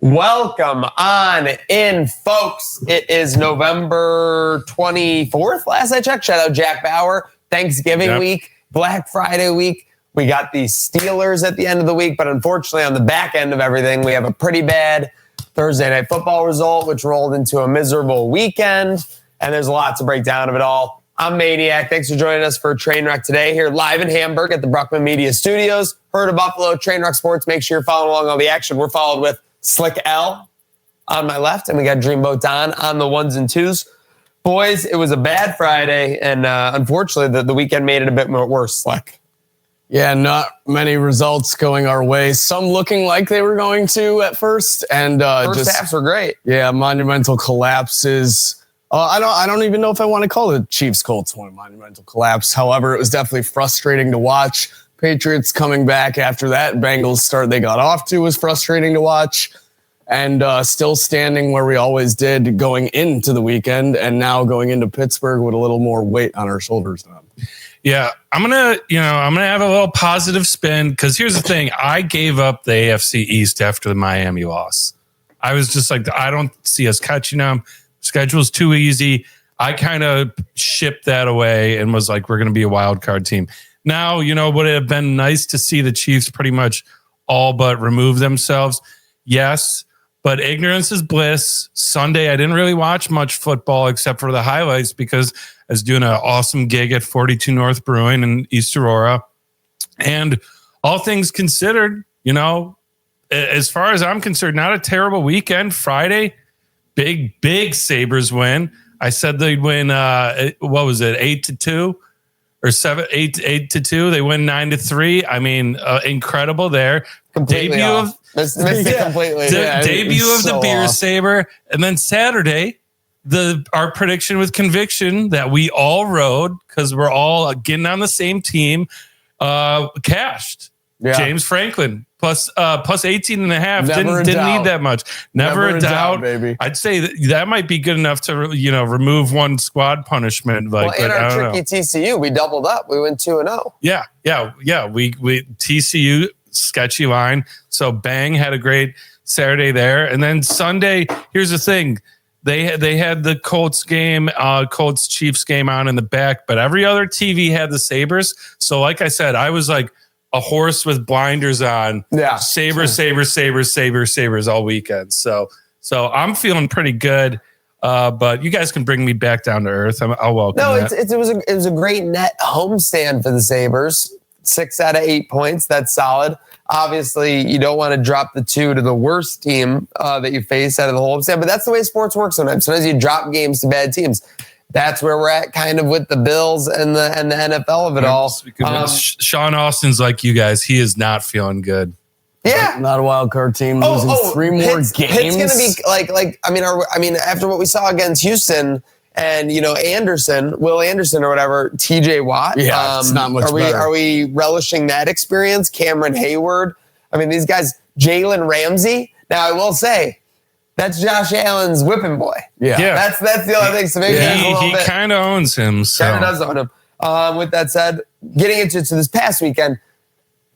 Welcome on in, folks. It is November 24th. Last I checked. Shout out Jack Bauer. Thanksgiving week, Black Friday week. We got the Steelers at the end of the week, but unfortunately on the back end of everything, we have a pretty bad Thursday night football result, which rolled into a miserable weekend. And there's a lot to break down of it all. I'm Maniac. Thanks for joining us for Trainwreck Today here live in Hamburg at the Bruckman Media Studios. Heard of Buffalo, Trainwreck Sports. Make sure you're following along all the action. We're followed with Slick L on my left, and we got Dreamboat Don on the ones and twos. Boys, it was a bad Friday, and unfortunately, the weekend made it a bit more worse, Slick. Yeah, not many results going our way. Some looking like they were going to at first, and first halves were great. Yeah, monumental collapses. I don't even know if I want to call the Chiefs-Colts one a monumental collapse. However, it was definitely frustrating to watch. Patriots coming back after that Bengals start they got off to was frustrating to watch, and still standing where we always did going into the weekend, and now going into Pittsburgh with a little more weight on our shoulders now. Yeah, I'm gonna have a little positive spin, because here's the thing: I gave up the AFC East after the Miami loss. I was just like, I don't see us catching them. Schedule's too easy. I kind of shipped that away and was like, we're going to be a wild card team. Now, would it have been nice to see the Chiefs pretty much all but remove themselves? Yes, but ignorance is bliss. Sunday, I didn't really watch much football except for the highlights because I was doing an awesome gig at 42 North Brewing in East Aurora. And all things considered, as far as I'm concerned, not a terrible weekend. Friday, big Sabres win. I said they'd win, 8-2? Or 8-2. They win 9-3. I mean, incredible there. Completely Debut off. Missed it completely. Debut of the Beer Saber. And then Saturday, our prediction with conviction that we all rode, because we're all getting on the same team, cashed. Yeah. James Franklin plus 18.5. Didn't need that much. Never a doubt, baby. I'd say that might be good enough to remove one squad punishment. Like, in our tricky TCU, we doubled up. We went 2-0. Yeah. We TCU sketchy line. So Bang had a great Saturday there, and then Sunday. Here's the thing: they had the Colts Chiefs game on in the back, but every other TV had the Sabres. So like I said, I was like a horse with blinders on. Yeah. Sabres all weekend. So I'm feeling pretty good. But you guys can bring me back down to earth. I'll welcome that. It was a great net homestand for the Sabres. 6 out of 8 points. That's solid. Obviously, you don't want to drop the 2 to the worst team that you face out of the whole homestand, but that's the way sports work sometimes. Sometimes you drop games to bad teams. That's where we're at, kind of with the Bills and the NFL of it all. Sean Austin's like you guys; he is not feeling good. Yeah, not a wild card team losing 3 more games. It's going to be like. I mean, after what we saw against Houston and Will Anderson or whatever, T.J. Watt. Yeah, it's not much better. Are we relishing that experience? Cameron Hayward. I mean, these guys. Jalen Ramsey. Now, I will say. That's Josh Allen's whipping boy. Yeah. That's the other thing. So maybe he kind of owns him. So. Kind of does own him. With that said, getting into this past weekend,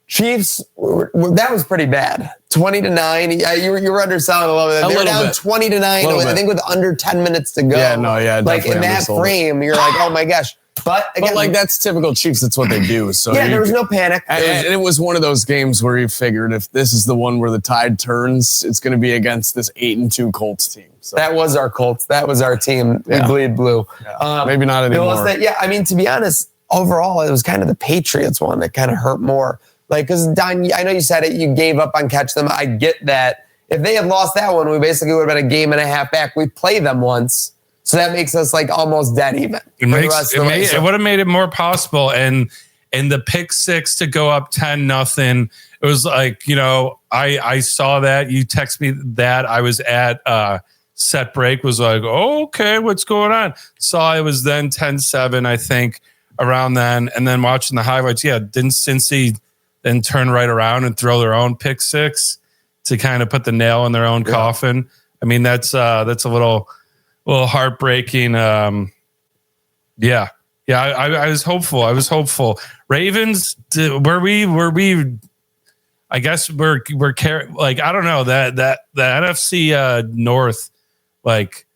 Chiefs, that was pretty bad. 20-9. Yeah, you were underselling a little bit. They were down 20-9. I think with under 10 minutes to go. Yeah, like in that frame, you're like, oh my gosh. But again, that's typical Chiefs. That's what they do. So there was no panic. And it was one of those games where you figured if this is the one where the tide turns, it's going to be against this 8-2 Colts team. So that was our Colts. That was our team. We bleed blue. Yeah. Maybe not anymore. I mean, to be honest, overall, it was kind of the Patriots one that kind of hurt more. Like, because Don, I know you said it. You gave up on catch them. I get that. If they had lost that one, we basically would have been a game and a half back. We played them once. So that makes us like almost dead even. It would have made it more possible. And the pick 6 to go up 10-0. It was like, I saw that. You text me that. I was at set break, was like, oh, okay, what's going on? Saw it was then 10-7, I think, around then. And then watching the highlights, didn't Cincy then turn right around and throw their own pick 6 to kind of put the nail in their own coffin? I mean, that's a little heartbreaking. I was hopeful. Ravens, were we I guess we're like, I don't know, that the NFC North, like,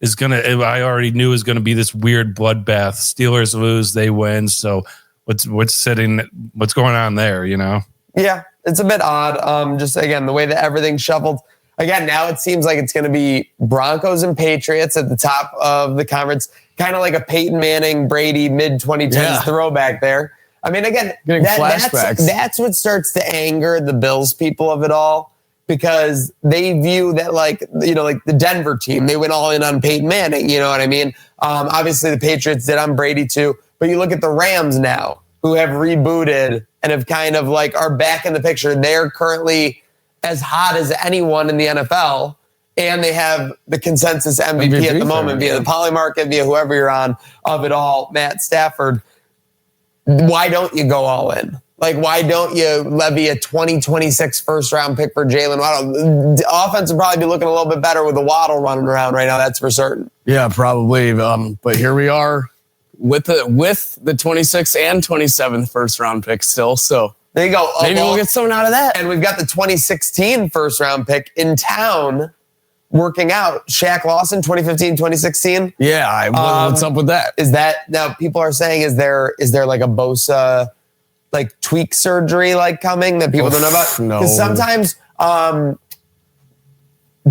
is gonna, I already knew is gonna be this weird bloodbath. Steelers lose, they win. So what's going on there, you know? Yeah, it's a bit odd. Just again, the way that everything's shuffled. Again, now it seems like it's going to be Broncos and Patriots at the top of the conference, kind of like a Peyton Manning, Brady mid-2010s throwback there. I mean, again, that's what starts to anger the Bills people of it all, because they view that like the Denver team, they went all in on Peyton Manning, you know what I mean? Obviously, the Patriots did on Brady too, but you look at the Rams now, who have rebooted and have kind of like are back in the picture. They're currently as hot as anyone in the NFL, and they have the consensus MVP at the moment via the Poly Market, via whoever you're on of it all, Matt Stafford. Why don't you go all in? Like, why don't you levy a 2026 first-round pick for Jalen Waddle? The offense would probably be looking a little bit better with the Waddle running around right now, that's for certain. Yeah, probably. But here we are with the 26th and 27th first-round pick still, so there you go. Maybe we'll get something out of that. And we've got the 2016 first round pick in town working out. Shaq Lawson, 2015, 2016. Yeah. What's up with that? Is that now people are saying, is there like a Bosa like tweak surgery like coming that people don't know about? No. Because sometimes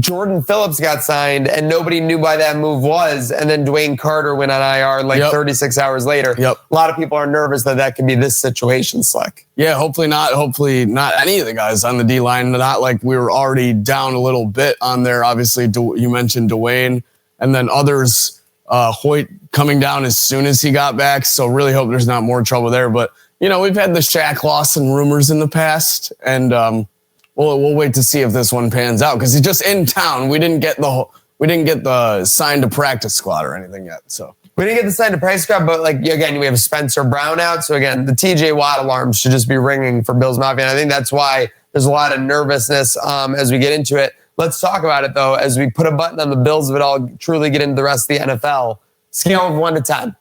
Jordan Phillips got signed and nobody knew why that move was. And then Dwayne Carter went on IR 36 hours later. Yep. A lot of people are nervous that could be this situation, Slick. Yeah, hopefully not. Hopefully not any of the guys on the D-line. Not like we were already down a little bit on there. Obviously, you mentioned Dwayne and then others. Hoyt coming down as soon as he got back. So really hope there's not more trouble there. But, we've had the Shaq Lawson rumors in the past. And, we'll wait to see if this one pans out because he's just in town. We didn't get the sign to practice squad or anything yet. So we didn't get the sign to practice squad, but like again, we have Spencer Brown out. So again, the TJ Watt alarms should just be ringing for Bills Mafia. And I think that's why there's a lot of nervousness as we get into it. Let's talk about it though, as we put a button on the Bills of it all, truly get into the rest of the NFL. Scale of 1 to 10.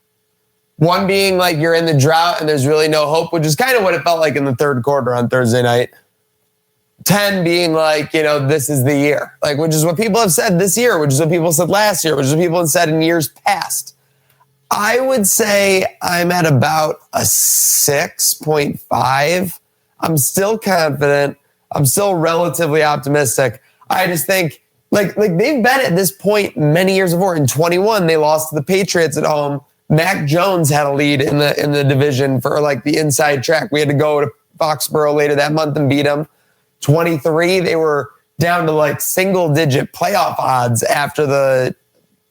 1 being like you're in the drought and there's really no hope, which is kind of what it felt like in the third quarter on Thursday night. 10 being like, this is the year, like, which is what people have said this year, which is what people said last year, which is what people have said in years past. I would say I'm at about a 6.5. I'm still confident. I'm still relatively optimistic. I just think like they've been at this point many years before. In 21, they lost to the Patriots at home. Mac Jones had a lead in the division for like the inside track. We had to go to Foxborough later that month and beat them. 23, they were down to like single-digit playoff odds after the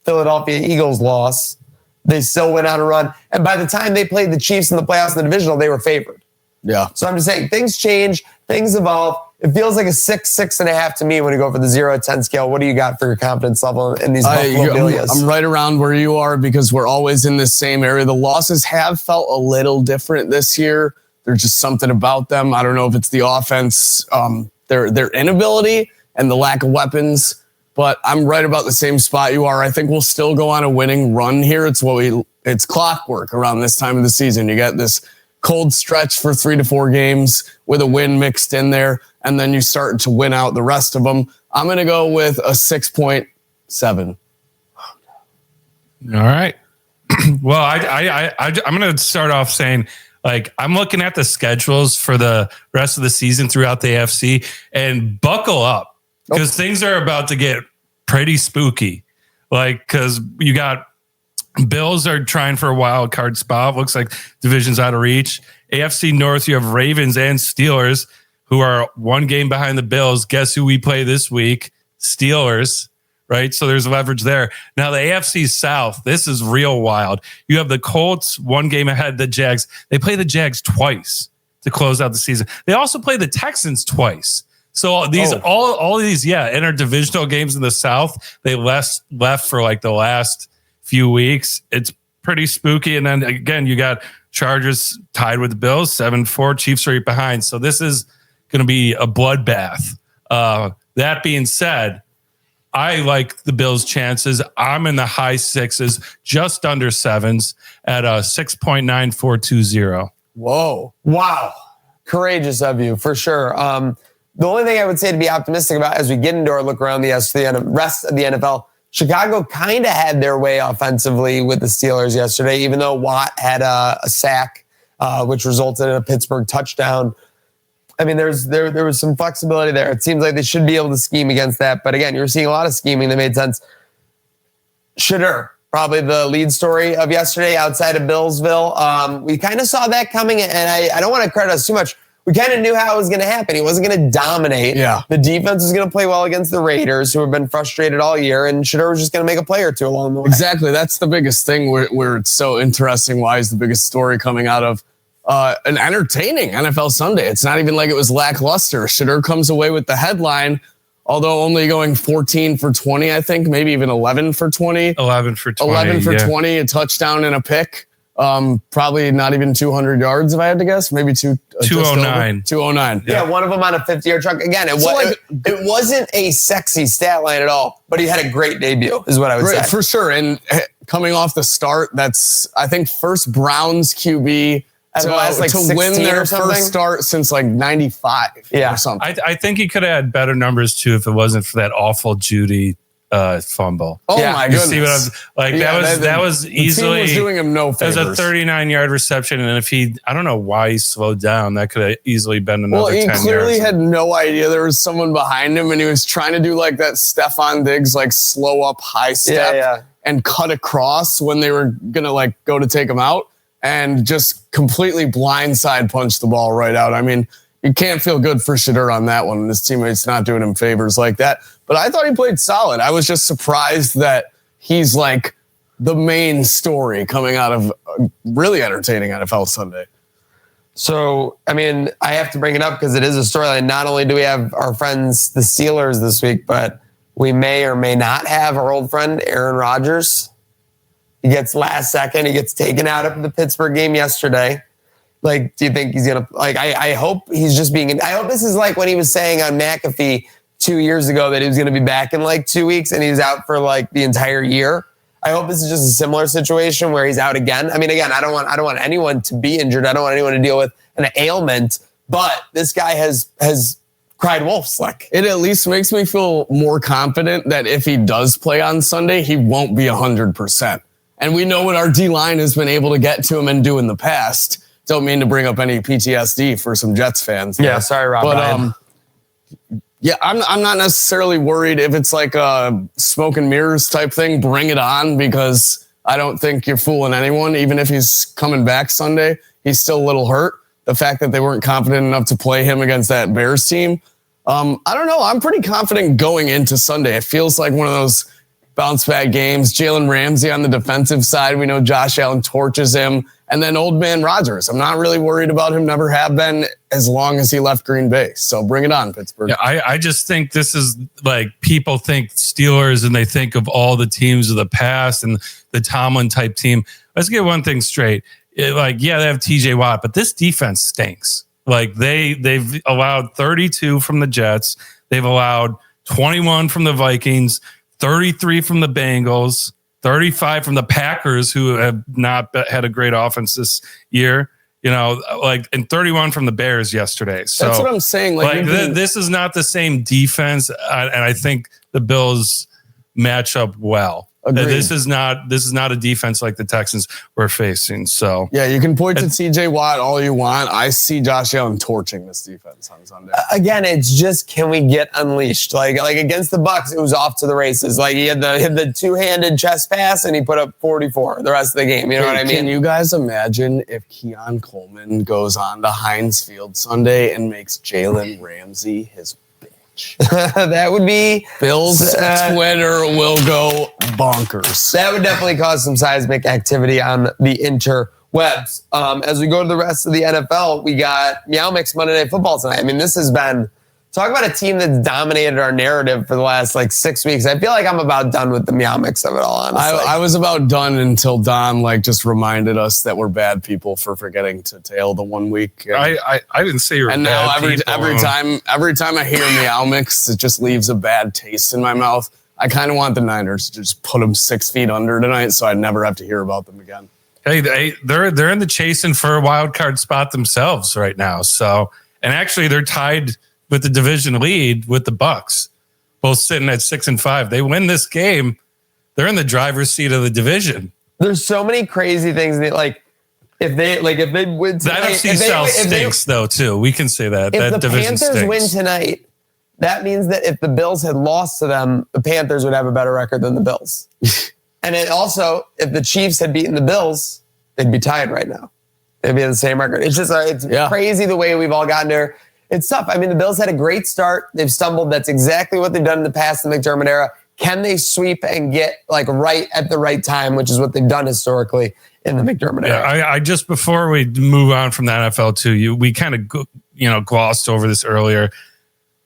Philadelphia Eagles loss. They still went on a run. And by the time they played the Chiefs in the playoffs in the divisional, they were favored. Yeah. So I'm just saying, things change, things evolve. It feels like a 6.5 to me when you go for the 0 to 10 scale. What do you got for your confidence level in these Buffalo Billions? I'm right around where you are because we're always in the same area. The losses have felt a little different this year. There's just something about them. I don't know if it's the offense, their inability and the lack of weapons, but I'm right about the same spot you are. I think we'll still go on a winning run here. It's clockwork around this time of the season. You got this cold stretch for 3 to 4 games with a win mixed in there, and then you start to win out the rest of them. I'm going to go with a 6.7. All right. Well, I'm going to start off saying, like, I'm looking at the schedules for the rest of the season throughout the AFC and buckle up because things are about to get pretty spooky. Like, because you got Bills are trying for a wild card spot. Looks like division's out of reach. AFC North, you have Ravens and Steelers who are 1 game behind the Bills. Guess who we play this week? Steelers. Right. So there's leverage there. Now the AFC South, this is real wild. You have the Colts 1 game ahead of the Jags. They play the Jags twice to close out the season. They also play the Texans twice. So these all of these, interdivisional games in the South, they left for like the last few weeks. It's pretty spooky. And then again, you got Chargers tied with the Bills, 7-4, Chiefs are 8 behind. So this is going to be a bloodbath. That being said, I like the Bills' chances. I'm in the high 6s, just under 7s at a 6.9420. Whoa. Wow. Courageous of you, for sure. The only thing I would say to be optimistic about as we get into our look around the rest of the NFL, Chicago kind of had their way offensively with the Steelers yesterday, even though Watt had a sack, which resulted in a Pittsburgh touchdown. I mean, there was some flexibility there. It seems like they should be able to scheme against that. But again, you're seeing a lot of scheming that made sense. Shedeur, probably the lead story of yesterday outside of Billsville. We kind of saw that coming, and I don't want to credit us too much. We kind of knew how it was going to happen. He wasn't going to dominate. Yeah. The defense was going to play well against the Raiders, who have been frustrated all year, and Shedeur was just going to make a play or two along the way. Exactly. That's the biggest thing where it's so interesting. Why is the biggest story coming out of an entertaining NFL Sunday? It's not even like it was lackluster. Shedeur comes away with the headline, although only going 14 for 20, I think, maybe even 11 for 20. 11 for 20. 11 for 20, a touchdown and a pick. Probably not even 200 yards, if I had to guess. Maybe 209. 209. Yeah, one of them on a 50-yard truck. Again, it wasn't a sexy stat line at all, but he had a great debut, is what I would say. For sure. And coming off the start, that's, I think, first Browns QB to win their first start since like 95 or something. I think he could have had better numbers too if it wasn't for that awful Judy fumble. Oh my goodness! See what I'm like? That was easily the team was doing him no favors. It was a 39-yard reception, and if I don't know why he slowed down. That could have easily been another. Well, he 10 clearly yards. had no idea there was someone behind him, and he was trying to do like that Stephon Diggs, like slow up high step and cut across when they were gonna like go to take him out, and just completely blindside punched the ball right out. I mean, you can't feel good for Shedeur on that one. His teammates not doing him favors like that. But I thought he played solid. I was just surprised that he's like the main story coming out of a really entertaining NFL Sunday. So, I mean, I have to bring it up because it is a storyline. Not only do we have our friends, the Steelers, this week, but we may or may not have our old friend, Aaron Rodgers. He gets last second. He gets taken out of the Pittsburgh game yesterday. Like, do you think he's going to, like, I hope he's just being, I hope this is like when he was saying on McAfee 2 years ago that he was going to be back in like 2 weeks and he's out for like the entire year. I hope this is just a similar situation where he's out again. I mean, again, I don't want anyone to be injured. I don't want anyone to deal with an ailment, but this guy has cried wolf slick. It at least makes me feel more confident that if he does play on Sunday, he won't be 100%. And we know what our D-line has been able to get to him and do in the past. Don't mean to bring up any PTSD for some Jets fans. Yeah, sorry, Rob. But yeah, I'm not necessarily worried if it's like a smoke and mirrors type thing. Bring it on, because I don't think you're fooling anyone. Even if he's coming back Sunday, he's still a little hurt. The fact that they weren't confident enough to play him against that Bears team, I don't know. I'm pretty confident going into Sunday. It feels like one of those bounce back games. Jalen Ramsey on the defensive side. We know Josh Allen torches him. And then old man Rodgers. I'm not really worried about him. Never have been as long as he left Green Bay. So bring it on, Pittsburgh. Yeah, I just think this is like people think Steelers and they think of all the teams of the past and the Tomlin type team. Let's get one thing straight. They have TJ Watt, but this defense stinks. Like they've allowed 32 from the Jets. They've allowed 21 from the Vikings, 33 from the Bengals, 35 from the Packers, who have not had a great offense this year, and 31 from the Bears yesterday. So that's what I'm saying. This is not the same defense, and I think the Bills match up well. Agreed. This is not a defense like the Texans were facing. So yeah, you can point to TJ Watt all you want. I see Josh Allen torching this defense on Sunday. Again, it's just, can we get unleashed? Like against the Bucs, it was off to the races. Like he had the two-handed chest pass and he put up 44 the rest of the game. You know what I mean? Can you guys imagine if Keon Coleman goes on to Heinz Field Sunday and makes Jalen Ramsey his that would be Bill's Twitter will go bonkers. That would definitely cause some seismic activity on the interwebs. As we go to the rest of the NFL, we got Meow Mix Monday Night Football tonight. I mean, this has been, talk about a team that's dominated our narrative for the last 6 weeks. I feel like I'm about done with the Meow Mix of it all, honestly. I was about done until Don just reminded us that we're bad people for forgetting to tail the 1 week. I didn't say you're. And now every time I hear Meow Mix, it just leaves a bad taste in my mouth. I kind of want the Niners to just put them 6 feet under tonight, so I never have to hear about them again. Hey, they're in the chasing for a wild card spot themselves right now. So, and actually they're tied with the division lead with the Bucks, both sitting at 6-5. They win this game, they're in the driver's seat of the division. There's so many crazy things that if they win tonight, The NFC South stinks though too. We can say that. If that the division Panthers stinks. win tonight, that means that if the Bills had lost to them, the Panthers would have a better record than the Bills. And it also, if the Chiefs had beaten the Bills, they'd be tied right now. They'd be the same record. It's just crazy the way we've all gotten there. It's tough. I mean, the Bills had a great start. They've stumbled. That's exactly what they've done in the past in the McDermott era. Can they sweep and get right at the right time, which is what they've done historically in the McDermott era? Yeah, I just before we move on from the NFL too, we kind of glossed over this earlier.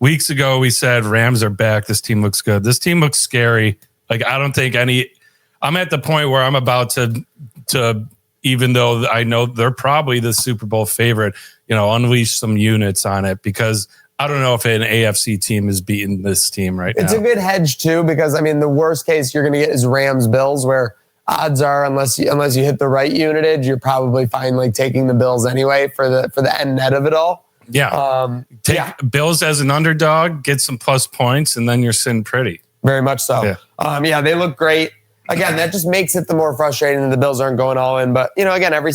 Weeks ago, we said Rams are back. This team looks good. This team looks scary. Like I don't think I'm at the point where I'm about to even though I know they're probably the Super Bowl favorite, unleash some units on it because I don't know if an AFC team is beating this team right now. It's a good hedge too, because I mean, the worst case you're going to get is Rams Bills, where odds are, unless you hit the right unitage, you're probably fine taking the Bills anyway for the end net of it all. Yeah. Take Bills as an underdog, get some plus points, and then you're sitting pretty. Very much so. Yeah. They look great. Again, that just makes it the more frustrating that the Bills aren't going all in. But, again, every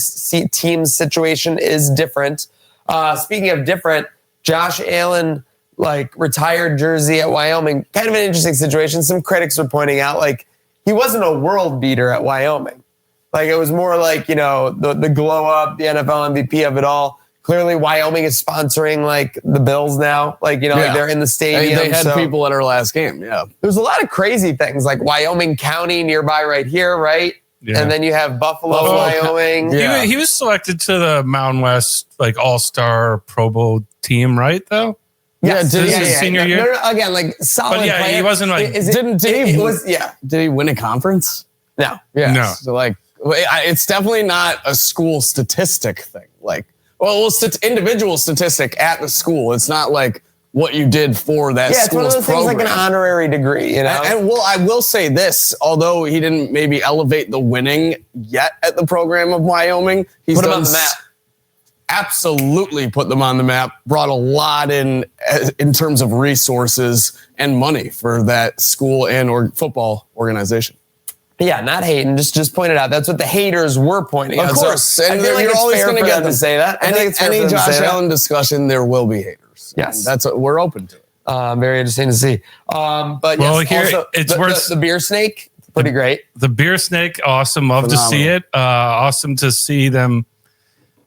team's situation is different. Speaking of different, Josh Allen, retired jersey at Wyoming, kind of an interesting situation. Some critics were pointing out, he wasn't a world beater at Wyoming. It was more the glow up, the NFL MVP of it all. Clearly, Wyoming is sponsoring the Bills now. They're in the stadium. They had people at our last game. Yeah, there's a lot of crazy things like Wyoming County nearby right here, right? Yeah. And then you have Buffalo, Wyoming. Yeah. He was selected to the Mountain West All-Star Pro Bowl team, right? Though. Yes. Senior year. No, again, solid. But yeah, player. he wasn't Did he win a conference? No. Yeah. No. So it's definitely not a school statistic thing. Individual statistic at the school. It's not what you did for that school's program. Yeah, it's one of those things like an honorary degree, And I will say this, although he didn't maybe elevate the winning yet at the program of Wyoming, he's put them on the map. Absolutely put them on the map. Brought a lot in terms of resources and money for that school and football organization. Yeah, not hating. Just point it out. That's what the haters were pointing out. Of course. So and you're always going to get them to say that. Any Josh Allen discussion, there will be haters. Yes. That's what we're open to it. Very interesting to see. But here, also, it's worth the beer snake, pretty great. The beer snake, awesome. Love Phenomenal. To see it. Awesome to see them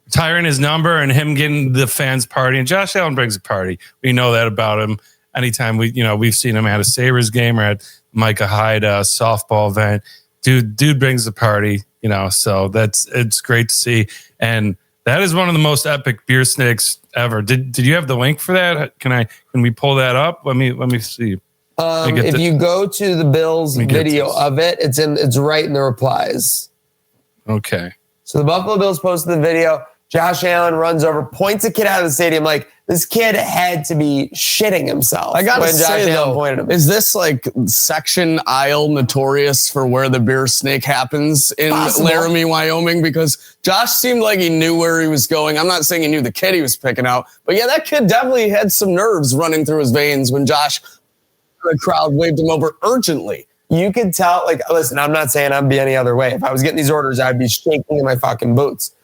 retiring his number and him getting the fans party. And Josh Allen brings a party. We know that about him. Anytime we've seen him at a Sabres game or at Micah Hyde softball event. Dude brings the party, so it's great to see. And that is one of the most epic beer snakes ever. Did you have the link for that? Can we pull that up? Let me see. If you go to the Bills video of it, it's right in the replies. Okay. So the Buffalo Bills posted the video. Josh Allen runs over, points a kid out of the stadium. This kid had to be shitting himself. I gotta say, though, is this section aisle notorious for where the beer snake happens in Laramie, Wyoming? Because Josh seemed like he knew where he was going. I'm not saying he knew the kid he was picking out, but yeah, that kid definitely had some nerves running through his veins when the crowd waved him over urgently. You could tell, listen, I'm not saying I'd be any other way. If I was getting these orders, I'd be shaking in my fucking boots.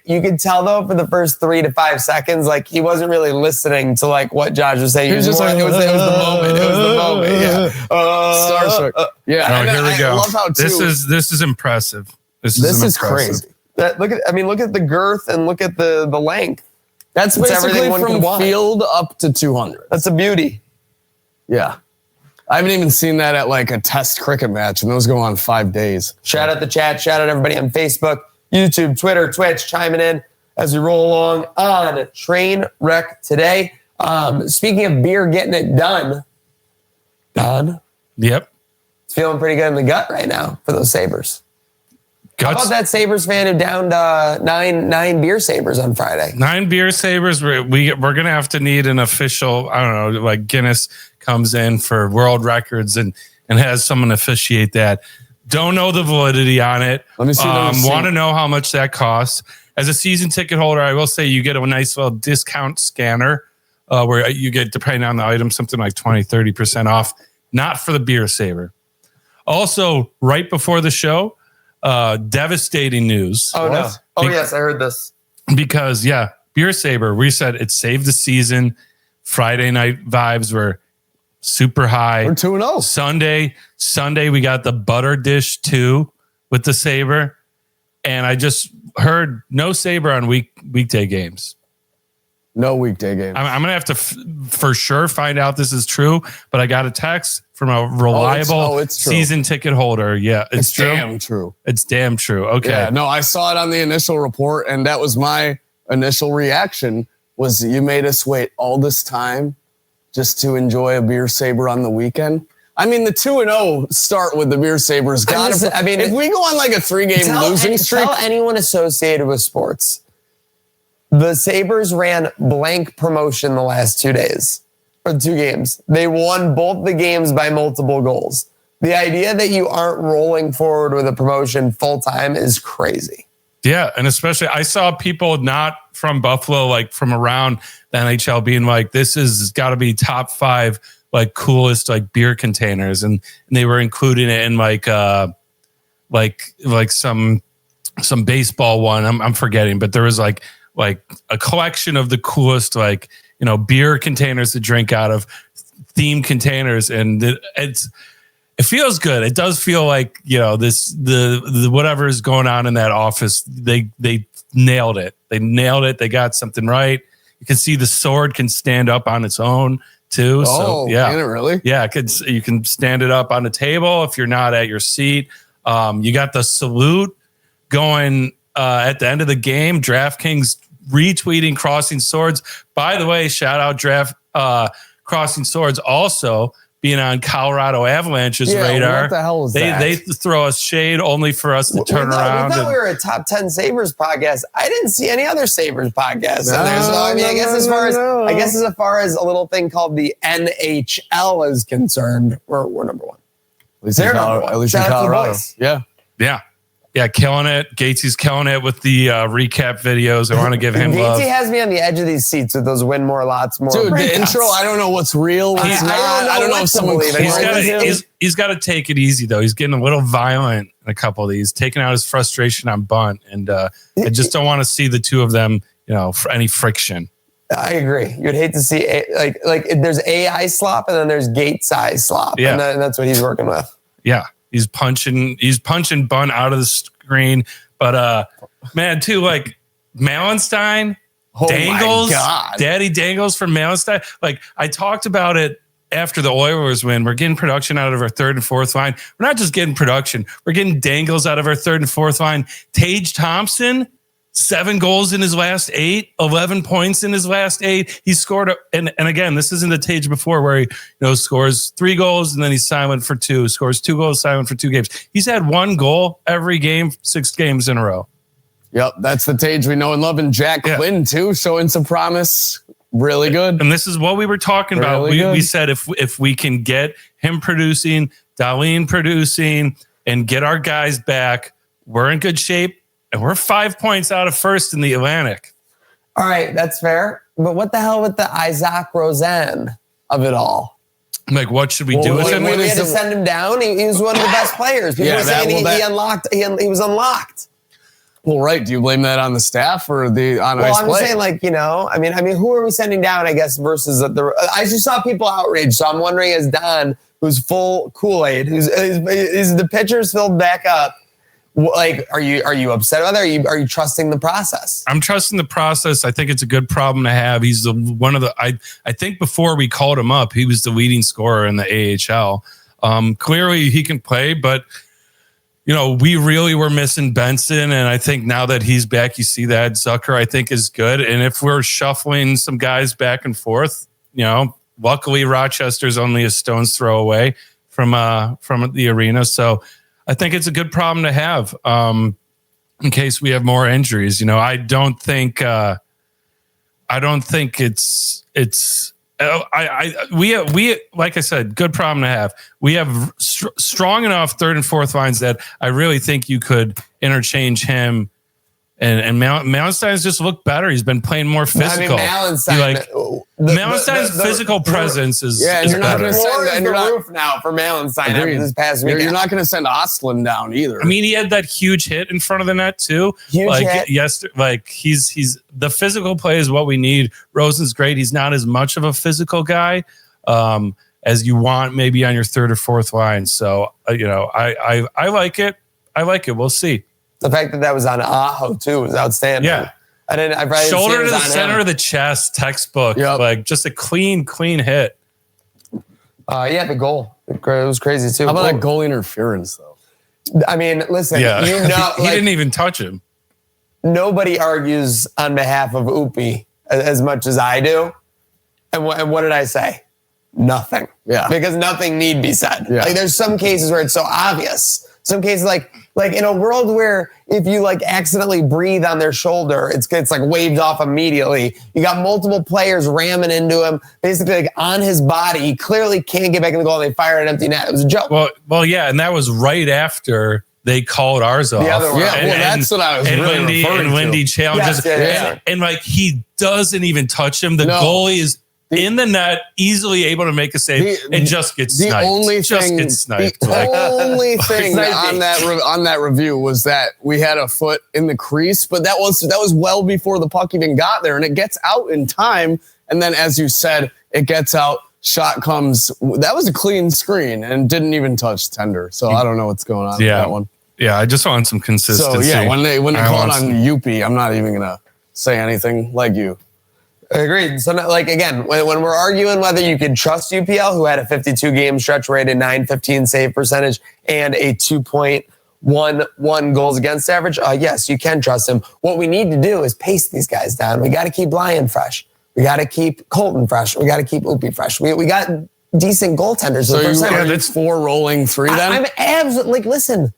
You could tell though for the first 3 to 5 seconds, he wasn't really listening to what Josh was saying. It was the moment. It was the moment. Yeah. Starstruck. Yeah. Here we go. I love how this is impressive. This is crazy. Look at the girth and look at the length. That's basically from field up to 200. That's a beauty. Yeah. I haven't even seen that at a test cricket match, and those go on 5 days. Shout out the chat. Shout out everybody on Facebook, YouTube, Twitter, Twitch, chiming in as we roll along on Trainwreck Today. Speaking of beer getting it done, Don. Yep. It's feeling pretty good in the gut right now for those Sabres. Guts. How about that Sabres fan who downed nine beer Sabres on Friday? 9 beer Sabres. We're going to have to need an official, I don't know, Guinness comes in for world records and has someone officiate that. Don't know the validity on it. Let me see. Want to know how much that costs. As a season ticket holder, I will say you get a nice little discount scanner where you get, depending on the item, something like 20-30% off. Not for the Beer Saber. Also, right before the show, devastating news. Oh, no. Oh, yes, I heard this. Because, Beer Saber, we said it saved the season. Friday night vibes were super high. We're 2-0. Sunday, we got the Butter Dish 2 with the Saber. And I just heard no Saber on weekday games. No weekday games. I'm going to have to for sure find out this is true, but I got a text from a reliable it's true. season ticket holder. Yeah, it's true. Damn true. It's damn true. Okay. Yeah, no, I saw it on the initial report, and that was my initial reaction, was you made us wait all this time just to enjoy a Beer Saber on the weekend. I mean, the 2-0 start with the Beer Sabers. If we go on like a 3-game losing streak. Tell anyone associated with sports. The Sabres ran blank promotion the last 2 days, or 2 games. They won both the games by multiple goals. The idea that you aren't rolling forward with a promotion full time is crazy. Yeah, and especially I saw people not from Buffalo, like from around the NHL, being like, "This has got to be top 5 like coolest like beer containers," and they were including it in like some baseball one. I'm forgetting, but there was like a collection of the coolest beer containers to drink out of, themed containers, and it feels good. It does feel like, the whatever is going on in that office, they nailed it. They nailed it. They got something right. You can see the sword can stand up on its own too. Oh, so yeah, can it really? Yeah, you can stand it up on the table if you're not at your seat. You got the salute going at the end of the game. DraftKings retweeting Crossing Swords. By the way, shout out Crossing Swords also being on Colorado Avalanche's radar. What the hell is that? They throw us shade only for us to turn around. We thought we were a top 10 Sabres podcast. I didn't see any other Sabres podcasts in there. So I guess as far as a little thing called the NHL is concerned, we're number 1. At least in Colorado. Yeah, killing it. Gatesy's killing it with the recap videos. I want to give him love. Gatesy has me on the edge of these seats with those win more, lots more. Dude, the intro, I don't know what's real. I don't know if someone he's got to take it easy, though. He's getting a little violent in a couple of these, taking out his frustration on bunt. And I just don't want to see the two of them, for any friction. I agree. You'd hate to see, like there's AI slop and then there's gate size slop. Yeah. And that's what he's working with. Yeah. He's punching bunt out of the screen. But man, too, like Malenstein, Dangles, Daddy Dangles from Malenstein. Like I talked about it after the Oilers win. We're getting production out of our 3rd and 4th line. We're not just getting production. We're getting Dangles out of our 3rd and 4th line. Tage Thompson, 7 goals in his last 8, 11 points in his last 8. He scored, and again, this isn't the Tage before where he scores 3 goals and then he's silent for 2, scores 2 goals, silent for 2 games. He's had 1 goal every game, 6 games in a row. Yep, that's the Tage we know and love. And Jack Quinn too, showing some promise. Really good. And this is what we were talking about. We said if we can get him producing, Darlene producing, and get our guys back, we're in good shape. And we're 5 points out of first in the Atlantic. All right, that's fair. But what the hell with the Isaac Rosen of it all? Like, what should we do with him? We had to send him down. He was one of the best players. People were saying he was unlocked. Well, right. Do you blame that on the staff or on ice play? Well, I'm saying, who are we sending down, I guess, versus I just saw people outraged. So I'm wondering, as Don, who's full Kool-Aid, is the pitchers filled back up, like, are you upset about that? Are you trusting the process? I'm trusting the process. I think it's a good problem to have. He's I think before we called him up, he was the leading scorer in the AHL. Clearly he can play, but we really were missing Benson. And I think now that he's back, you see that Zucker, I think, is good. And if we're shuffling some guys back and forth, luckily Rochester's only a stone's throw away from the arena. So I think it's a good problem to have in case we have more injuries. I don't think we like I said, good problem to have. We have strong enough 3rd and 4th lines that I really think you could interchange him And Malenstein's just looked better. He's been playing more physical. Malenstein's physical presence is you're not better. going to send the roof now for Malenstein after this past week. You're not going to send Ostlund down either. I mean, he had that huge hit in front of the net too. Huge hit. Yes, he's the physical play is what we need. Rosen's great. He's not as much of a physical guy as you want maybe on your third or fourth line. So I like it. I like it. We'll see. The fact that was on Aho too was outstanding. Yeah. Shoulder to the center of the chest, textbook. Like just a clean hit. The goal. It was crazy too. How about that goal interference though? I mean, listen, he didn't even touch him. Nobody argues on behalf of Upi as much as I do. And what did I say? Nothing. Yeah. Because nothing need be said. Yeah. Like there's some cases where it's so obvious. Some cases like in a world where if you accidentally breathe on their shoulder, it's like waved off immediately. You got multiple players ramming into him, basically on his body. He clearly can't get back in the goal. And they fired an empty net. It was a joke. Well, yeah, and that was right after they called ours off. The other one. Yeah, that's what I was really referring to. Wendy challenges, and he doesn't even touch him. The goalie is in the net, easily able to make a save. It just gets sniped. The only thing on that review was that we had a foot in the crease, but that was well before the puck even got there, and it gets out in time. And then, as you said, it gets out. Shot comes. That was a clean screen and didn't even touch tender. So I don't know what's going on with that one. Yeah, I just want some consistency. So when they call it on Yuppie, I'm not even gonna say anything like you. Agreed. So, again, when we're arguing whether you can trust UPL, who had a 52-game stretch rate, a .915 save percentage, and a 2.11 goals against average, yes, you can trust him. What we need to do is pace these guys down. We got to keep Lyon fresh. We got to keep Colton fresh. We got to keep Upi fresh. We got decent goaltenders. So it's 4 rolling 3 then? I'm absolutely, listen,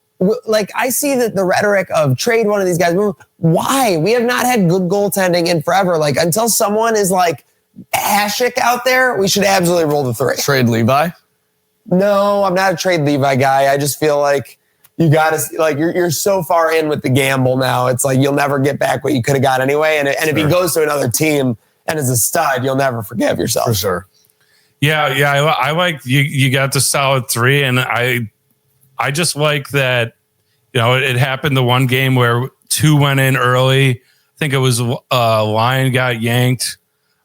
I see that the rhetoric of trade one of these guys. Why? We have not had good goaltending in forever. Until someone is Hasek out there, we should absolutely roll the 3. Trade Levi? No, I'm not a trade Levi guy. I just feel like you got to, you're so far in with the gamble now. It's you'll never get back what you could have got anyway. And if he goes to another team and is a stud, you'll never forgive yourself. For sure. Yeah. I like you got the solid 3, and I just like that, it happened the one game where 2 went in early. I think it was Lyon got yanked.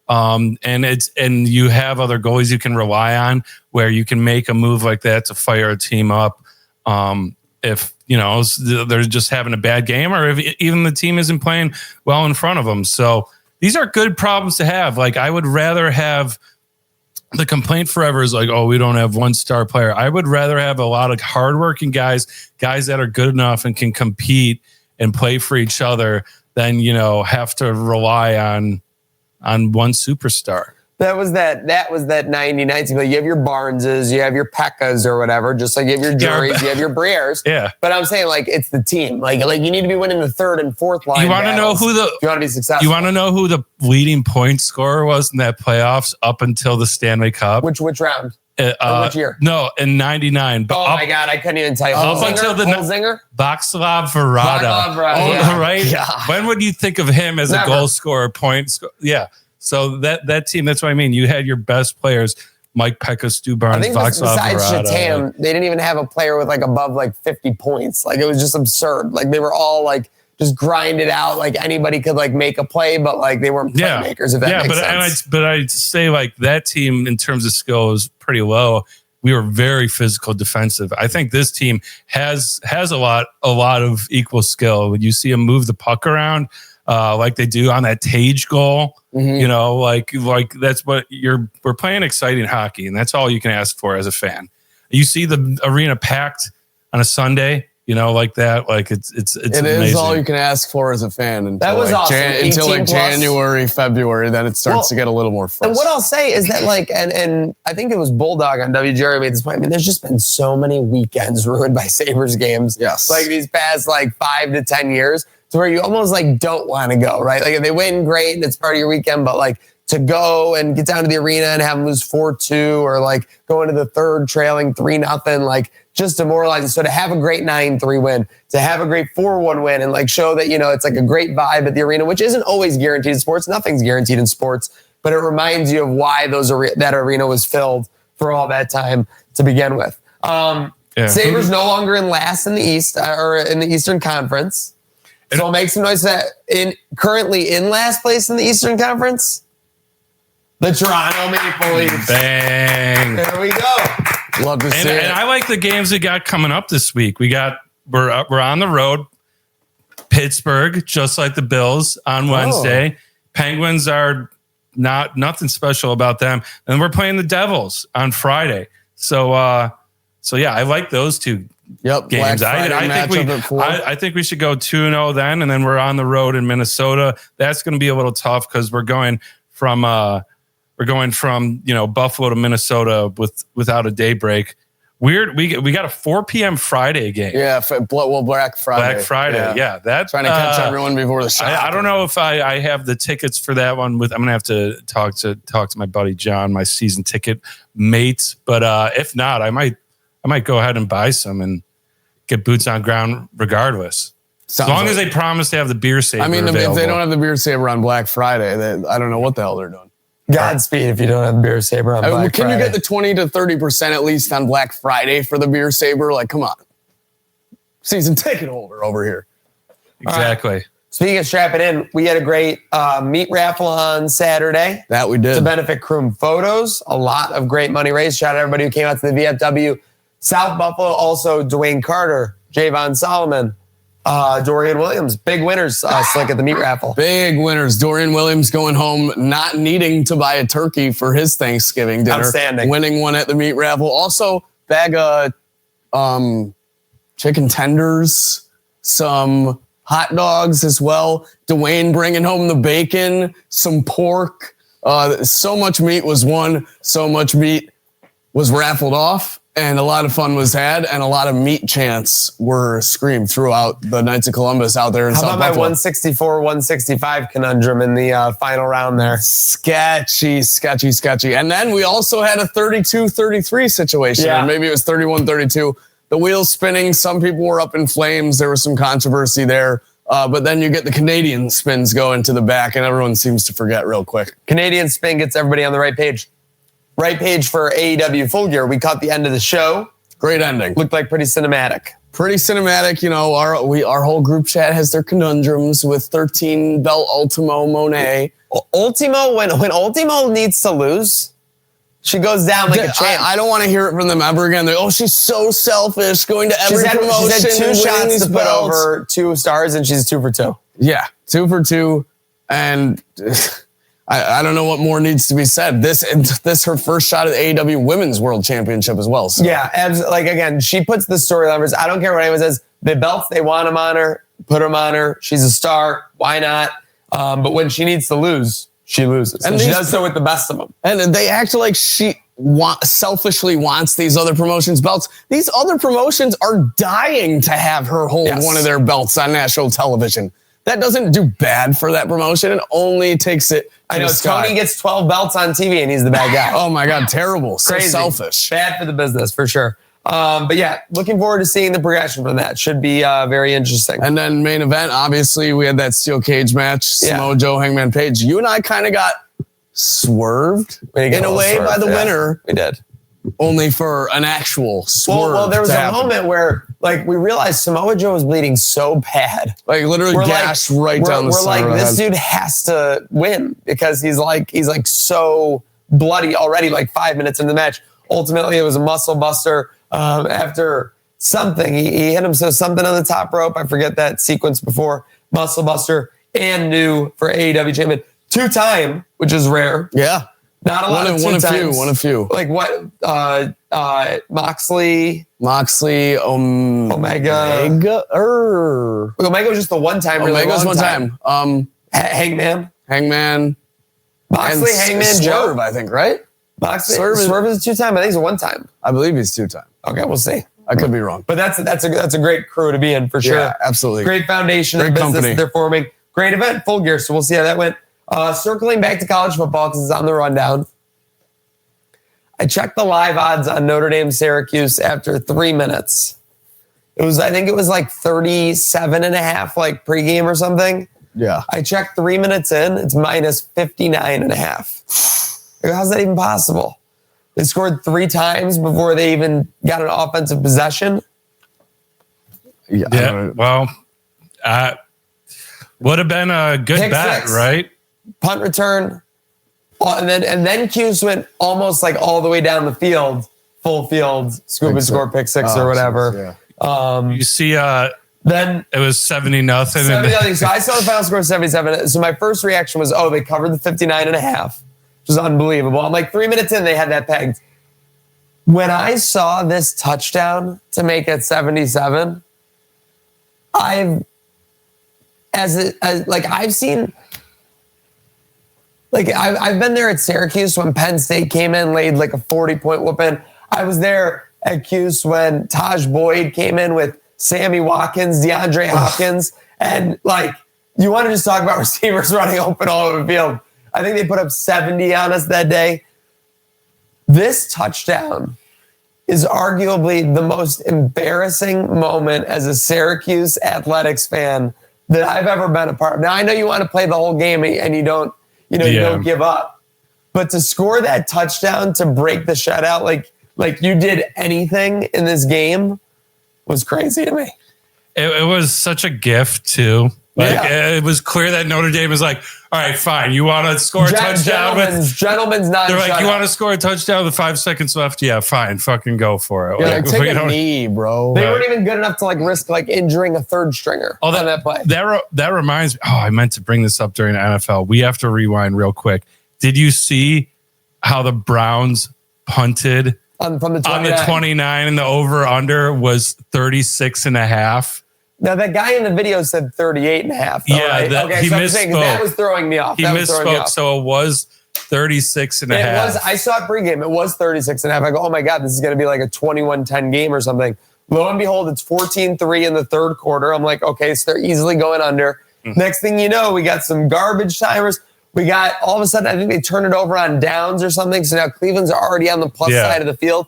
And you have other goalies you can rely on where you can make a move like that to fire a team up. If, they're just having a bad game, or if even the team isn't playing well in front of them. So these are good problems to have. I would rather have the complaint forever is we don't have one star player. I would rather have a lot of hardworking guys that are good enough and can compete and play for each other than, have to rely on one superstar. That was that 90-90. You have your Barneses, you have your Pekkas or whatever, just like you have your Juries, you have your Briers. Yeah. But I'm saying it's the team. You need to be winning the third and fourth line. You want to know who if you want to be successful. You want to know who the leading point scorer was in that playoffs up until the Stanley Cup? Which round? Which year? No, in 99. But my God, I couldn't even tell you. Up until the Holzinger? Václav Varada. Right? Yeah. When would you think of him as a goal scorer, point scorer? Yeah. So that team, that's what I mean. You had your best players, Mike Pekka, Stu Barnes, Václav Varada. Besides Chatham, they didn't even have a player with above 50 points. It was just absurd. They were all just grinded out. Anybody could make a play, but they weren't playmakers. If that makes sense. But I'd say that team in terms of skill is pretty low. We were very physical, defensive. I think this team has a lot of equal skill. When you see them move the puck around, like they do on that Tage goal, that's what we're playing exciting hockey, and that's all you can ask for as a fan. You see the arena packed on a Sunday, like that, it's it amazing. is all you can ask for as a fan until that was awesome. Until January, February, then it starts to get a little more fun. And what I'll say is that and I think it was Bulldog on WGR made this point. I mean, there's just been so many weekends ruined by Sabres games. Yes. These past 5 to 10 years. To where you almost don't want to go, right? If they win, great, and it's part of your weekend. But to go and get down to the arena and have them lose 4-2 or like go into the third trailing 3-0, like just demoralizing. So to have a great 9-3 win, to have a great 4-1 win and like show that, it's like a great vibe at the arena, which isn't always guaranteed in sports. Nothing's guaranteed in sports, but it reminds you of why that arena was filled for all that time to begin with. Sabres no longer in last in the East or in the Eastern Conference. So make some noise that currently in last place in the Eastern Conference, the Toronto Maple Leafs. Bang. There we go. Love to see it. And I like the games we got coming up this week. We're on the road. Pittsburgh, just like the Bills on Wednesday. Penguins are nothing special about them. And we're playing the Devils on Friday. So yeah, I like those two games. I think we should go 2-0 then, and then we're on the road in Minnesota. That's going to be a little tough because we're going from Buffalo to Minnesota without a daybreak. Weird. We got a 4 p.m. Friday game. Yeah, Black Friday. Black Friday. Yeah, that's trying to catch everyone before the shot. I don't know if I have the tickets for that one. I'm gonna have to talk to my buddy John, my season ticket mate. But if not, I might go ahead and buy some and get boots on ground regardless. As long as they promise to have the beer saver. I mean, available. if they don't have the beer saver on Black Friday, I don't know what the hell they're doing. Godspeed if you don't have the beer saber on Black Friday. Can you get the 20 to 30% at least on Black Friday for the beer saber? Like, come on. Season ticket holder over here. Exactly. Right. Speaking of strapping in, we had a great meat raffle on Saturday. That we did. To benefit Croom Photos. A lot of great money raised. Shout out to everybody who came out to the VFW. South Buffalo, also Dwayne Carter, Javon Solomon, Dorian Williams. Big winners, Slick, at the meat raffle. Big winners. Dorian Williams going home, not needing to buy a turkey for his Thanksgiving dinner. Outstanding. Winning one at the meat raffle. Also, bag of chicken tenders, some hot dogs as well. Dwayne bringing home the bacon, some pork. So much meat was won. So much meat was raffled off. And a lot of fun was had, and a lot of meat chants were screamed throughout the Knights of Columbus out there in South Buffalo. How about my 164, 165 conundrum in the final round there? Sketchy. And then we also had a 32-33 situation. Yeah. Or maybe it was 31-32. The wheels spinning. Some people were up in flames. There was some controversy there. But then you get the Canadian spins going to the back, and everyone seems to forget real quick. Canadian spin gets everybody on the right page. Right page for AEW Full Gear. We caught the end of the show. Great ending. Looked like pretty cinematic. Pretty cinematic. You know, our whole group chat has their conundrums with 13 belt Ultimo Monet. Ultimo, when Ultimo needs to lose, she goes down like a champ. I don't want to hear it from them ever again. She's so selfish, going to every promotion. She's had 2 shots to put belts. over 2 stars, and she's 2 for 2. Yeah, 2 for 2. And I don't know what more needs to be said. This her first shot at the AEW Women's World Championship as well. So. Yeah, like again, she puts the storyline. I don't care what anyone says. The belts, they want them on her, put them on her. She's a star. Why not? But when she needs to lose, she loses. And she does so with the best of them. And they act like she selfishly wants these other promotions' belts. These other promotions are dying to have her hold one of their belts on national television. That doesn't do bad for that promotion. It only takes it. I know Tony gets 12 belts on TV and he's the bad guy. Oh my God, terrible. So Crazy. Selfish. Bad for the business for sure. But yeah, looking forward to seeing the progression from that. Should be very interesting. And then main event, obviously we had that steel cage match. Samoa Joe, Hangman Page. You and I kind of got swerved in a way by the winner. We did. Only for an actual swerve. Well, there was a moment where we realized Samoa Joe was bleeding so bad. Like literally gashed right down the center. We're like, this dude has to win because he's like so bloody already, like 5 minutes in the match. Ultimately, it was a muscle buster after something. He hit him something on the top rope. I forget that sequence before. Muscle buster and new for AEW champion. 2-time, which is rare. Yeah. Not a lot of one of few. Like what? Moxley, Omega. Omega was just the one time. Omega's one time. Hangman. Moxley, Hangman, Swerve, Joe. I think, right? Moxley, Swerve is a 2-time. I think it's a 1-time. I believe he's 2-time. Okay, we'll see. I could be wrong, but that's a great crew to be in for sure. Yeah, absolutely. Great foundation Great of business company. that they're forming. Great event, Full Gear. So we'll see how that went. Circling back to college football because it's on the rundown. I checked the live odds on Notre Dame Syracuse after 3 minutes. I think it was like 37.5, like pregame or something. Yeah. I checked 3 minutes in, it's minus 59.5. How's that even possible? They scored 3 times before they even got an offensive possession. Yeah. Well, would have been a good Pick bet, 6. right? Punt return. And then Cuse went almost like all the way down the field, full field, scoop and score, pick 6 or whatever. You see, then it was 70-0. 70-0. So I saw the final score 77. So my first reaction was, they covered the 59.5, which was unbelievable. I'm like 3 minutes in, they had that pegged. When I saw this touchdown to make it 77, I've been there at Syracuse when Penn State came in, laid like a 40-point whooping. I was there at Cuse when Taj Boyd came in with Sammy Watkins, DeAndre Hopkins, and like, you want to just talk about receivers running open all over the field. I think they put up 70 on us that day. This touchdown is arguably the most embarrassing moment as a Syracuse athletics fan that I've ever been a part of. Now, I know you want to play the whole game and you don't give up. But to score that touchdown to break the shutout like you did anything in this game was crazy to me. It was such a gift, too. It was clear that Notre Dame was like, all right, fine. You want to score a touchdown? Gentlemen's not. They're like, you want to score a touchdown with 5 seconds left? Yeah, fine. Fucking go for it. Yeah, take a knee, bro. They weren't even good enough to risk injuring a third stringer on that play. That reminds me. Oh, I meant to bring this up during the NFL. We have to rewind real quick. Did you see how the Browns punted from the 29? On the 29 and the over-under was 36.5? Now, that guy in the video said 38.5. Yeah, right? he misspoke. That was throwing me off. He misspoke, so it was 36.5. I saw it pregame. It was 36.5. I go, oh my God, this is going to be like a 21-10 game or something. Lo and behold, it's 14-3 in the third quarter. I'm like, okay, so they're easily going under. Next thing you know, we got some garbage timers. We got, all of a sudden, I think they turned it over on downs or something. So now Cleveland's already on the plus side of the field.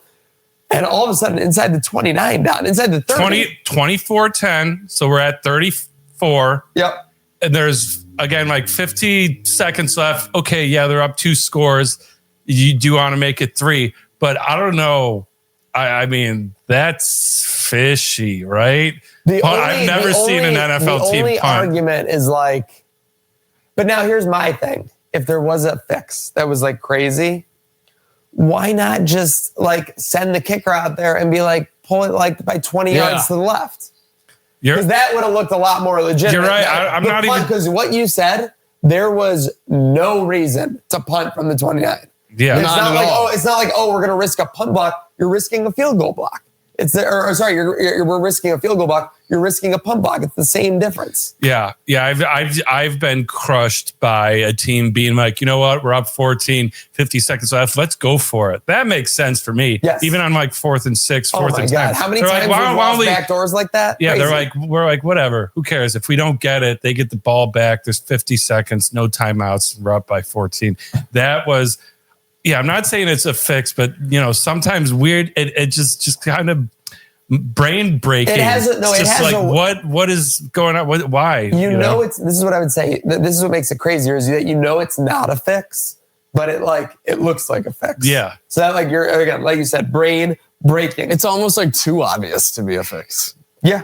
And all of a sudden, inside the 29 down, inside the 30. 24-10. So we're at 34. Yep. And there's, again, like 50 seconds left. Okay, yeah, they're up 2 scores. You do want to make it 3. But I don't know. I mean, that's fishy, right? I've never seen an NFL team punt. The only argument is but now here's my thing. If there was a fix that was crazy, why not just send the kicker out there and be pull it by 20 yards to the left? Because that would have looked a lot more legitimate. You're right. I'm not even, because what you said, there was no reason to punt from the 29. Yeah, it's not like we're gonna risk a punt block. You're risking a field goal block. We're risking a field goal block. You're risking a punt block. It's the same difference. Yeah. I've been crushed by a team being like, you know what, we're up 14, 50 seconds left. Let's go for it. That makes sense for me. Yes. Even on 4th and 6, 4th and 10. How many times we've lost back doors like that? Yeah, Crazy. we're like, whatever. Who cares? If we don't get it, they get the ball back. There's 50 seconds, no timeouts. We're up by 14. That was. Yeah, I'm not saying it's a fix, but sometimes weird. It just kind of brain breaking. What is going on? Why? This is what I would say. This is what makes it crazier is that it's not a fix, but it looks like a fix. Yeah. So that you're again, like you said, brain breaking. It's almost too obvious to be a fix. Yeah.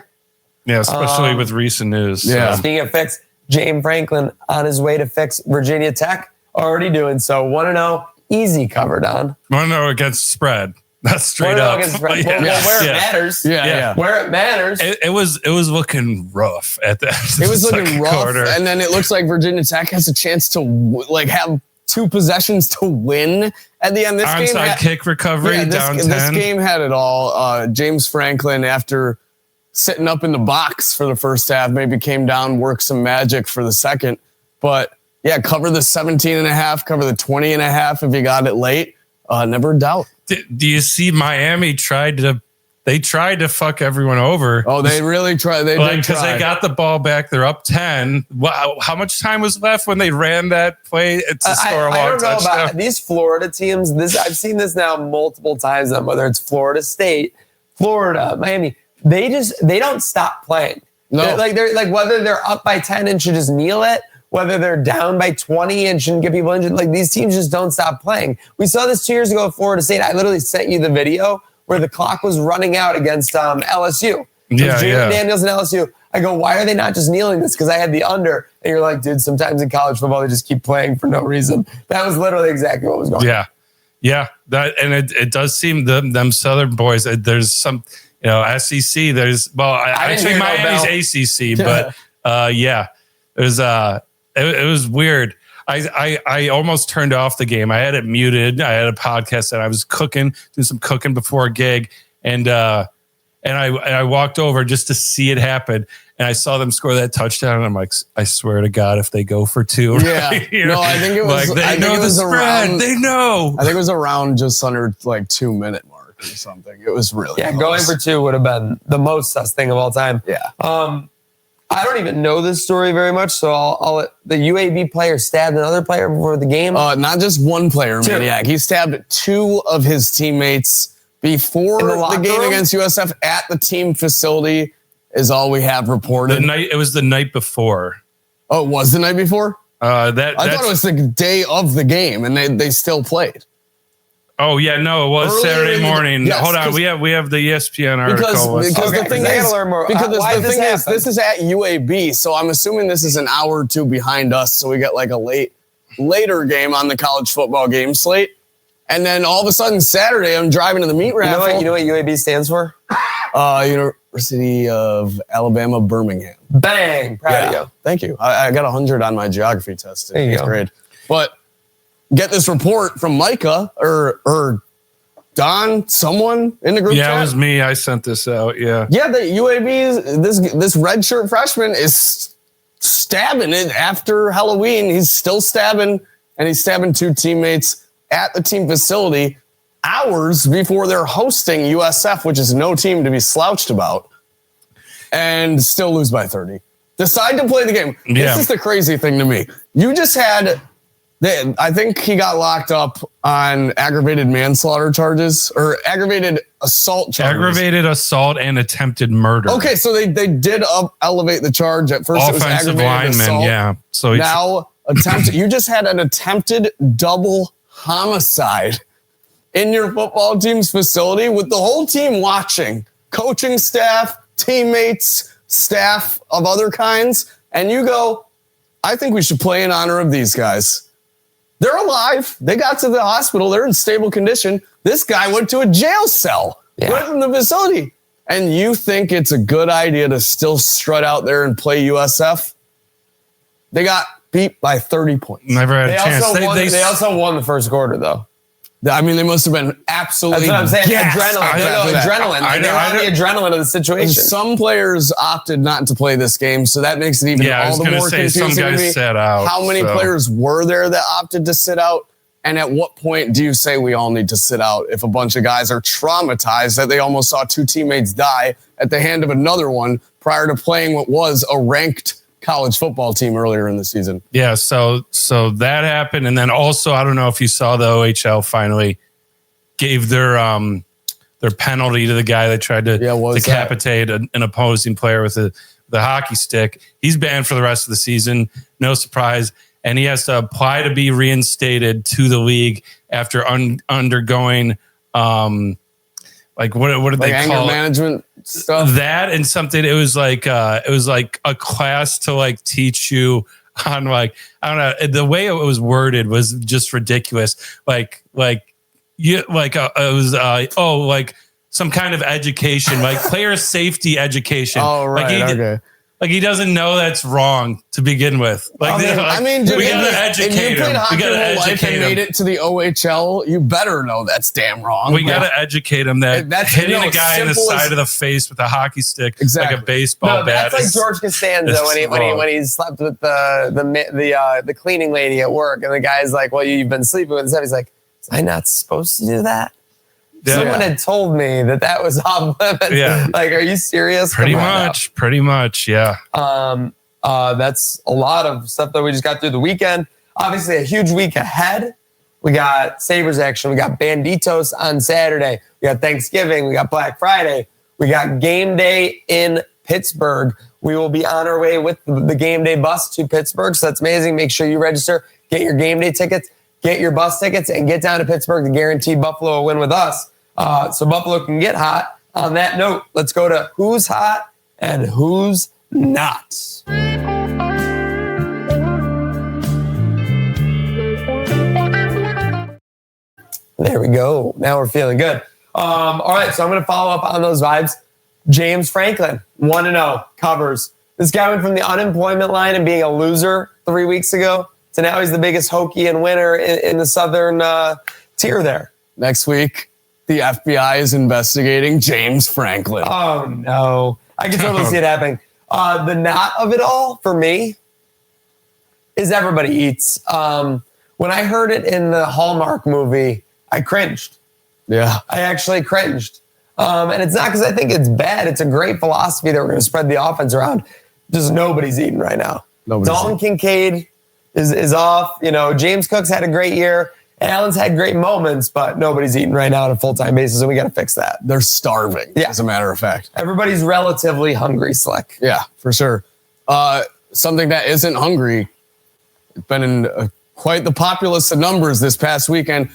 Yeah, especially with recent news. Yeah. Speaking of fix, James Franklin on his way to fix Virginia Tech, already doing so. 1-0. Easy cover, Don. 1-0 against spread. That's straight up. Against spread. Where it matters. Yeah. Where it matters. It was looking rough at the It was looking rough, quarter. And then it looks like Virginia Tech has a chance to have 2 possessions to win at the end. This onside kick recovery down 10. This game had it all. James Franklin, after sitting up in the box for the first half, maybe came down, worked some magic for the second, but. Yeah, cover the 17.5, cover the 20.5 if you got it late. Never doubt. Do you see Miami tried to they tried to fuck everyone over. Oh, they really tried. They did because try. they got the ball back. They're up 10. Wow, how much time was left when they ran that play to score a long touchdown? About these Florida teams. I've seen this now multiple times. Whether it's Florida State, Florida, Miami, they don't stop playing. No, they're like whether they're up by 10 and should just kneel it, whether they're down by 20 and shouldn't get people injured. Like these teams just don't stop playing. We saw this 2 years ago at Florida State. I literally sent you the video where the clock was running out against LSU. Yeah, Jalen Daniels and LSU. I go, why are they not just kneeling this? Because I had the under. And you're like, dude, sometimes in college football, they just keep playing for no reason. That was literally exactly what was going on. Yeah. Yeah. It does seem them Southern boys, there's some, SEC, actually Miami's ACC, but yeah, it was weird. I almost turned off the game. I had it muted. I had a podcast that I was doing some cooking before a gig, and I walked over just to see it happen, and I saw them score that touchdown, and I'm like, I swear to God, if they go for 2, yeah, right? no, I think it was. Like, they know the spread. They know. I think it was around just under 2-minute mark or something. It was really close. Going for 2 would have been the most sus thing of all time. Yeah. I don't even know this story very much, so I'll let the UAB player stabbed another player before the game. Not just one player, Maniac. He stabbed 2 of his teammates before the game against USF at the team facility, is all we have reported. It was the night before. Oh, it was the night before? I thought it was the day of the game, and they still played. Oh yeah, no, it was earlier Saturday morning. Yes, hold on, we have the ESPN article. Because the thing is, this is at UAB, so I'm assuming this is an hour or 2 behind us. So we get like a later game on the college football game slate, and then all of a sudden Saturday, I'm driving to the meat raffle. You know what UAB stands for? University of Alabama, Birmingham. Bang! Proud of you. Thank you. I got 100 on my geography test in 8th grade, but. Get this report from Micah or Don, someone in the group chat. Yeah, it was me. I sent this out. Yeah. Yeah, the UAB, this redshirt freshman is stabbing it after Halloween. He's still stabbing, and he's stabbing 2 teammates at the team facility hours before they're hosting USF, which is no team to be slouched about, and still lose by 30. Decide to play the game. Yeah. This is the crazy thing to me. You just had... I think he got locked up on aggravated manslaughter charges or aggravated assault charges. Aggravated assault and attempted murder. Okay, so they did elevate the charge. At first, offensive it was aggravated lineman, assault. yeah. So now attempted. You just had an attempted double homicide in your football team's facility with the whole team watching, coaching staff, teammates, staff of other kinds, and you go, I think we should play in honor of these guys. They're alive. They got to the hospital. They're in stable condition. This guy went to a jail cell right from the facility. And you think it's a good idea to still strut out there and play USF? They got beat by 30 points. Never had a chance. They also won the first quarter, though. I mean, they must have been absolutely. That's what I'm saying. Gassed. Adrenaline. They're on the adrenaline of the situation. Some players opted not to play this game, so that makes it even all the more confusing some guys to me. Sat out, how many players were there that opted to sit out? And at what point do you say we all need to sit out if a bunch of guys are traumatized that they almost saw 2 teammates die at the hand of another one prior to playing what was a ranked college football team earlier in the season? Yeah, so that happened, and then also I don't know if you saw the OHL finally gave their penalty to the guy that tried to decapitate an opposing player with the hockey stick. He's banned for the rest of the season. No surprise. And he has to apply to be reinstated to the league after undergoing what did they call anger management stuff? That and something. It was like a class to teach you on I don't know, the way it was worded was just ridiculous. It was some kind of education, like player safety education. Oh, right. Okay. Like he doesn't know that's wrong to begin with. Dude, we gotta educate him. We gotta educate him. Made it to the OHL. You better know that's damn wrong. We gotta educate him that hitting a guy in the side of the face with a hockey stick, like a baseball bat. That's like George Costanzo when he slept with the cleaning lady at work, and the guy's like, "Well, you've been sleeping with him." He's like, "Was I not supposed to do that?" Someone had told me that was off limits. Yeah. Like, are you serious? Pretty much. Yeah. That's a lot of stuff that we just got through the weekend. Obviously, a huge week ahead. We got Sabres action. We got Banditos on Saturday. We got Thanksgiving. We got Black Friday. We got game day in Pittsburgh. We will be on our way with the game day bus to Pittsburgh. So that's amazing. Make sure you register, get your game day tickets, get your bus tickets, and get down to Pittsburgh to guarantee Buffalo a win with us. So Buffalo can get hot. On that note, let's go to who's hot and who's not. There we go. Now we're feeling good. All right, so I'm going to follow up on those vibes. James Franklin, 1-0, covers. This guy went from the unemployment line and being a loser 3 weeks ago to now he's the biggest Hokie and winner in the Southern tier there. Next week, the FBI is investigating James Franklin. Oh, no. I can totally see it happening. The not of it all, for me, is Everybody Eats. When I heard it in the Hallmark movie, I cringed. Yeah. I actually cringed. And it's not because I think it's bad. It's a great philosophy that we're going to spread the offense around. Just nobody's eating right now. Dalton Kincaid is off. You know, James Cook's had a great year. Allen's had great moments, but nobody's eating right now on a full-time basis, and we got to fix that. They're starving, as a matter of fact. Everybody's relatively hungry, Slick. Yeah, for sure. Something that isn't hungry, it's been in quite the populace of numbers this past weekend.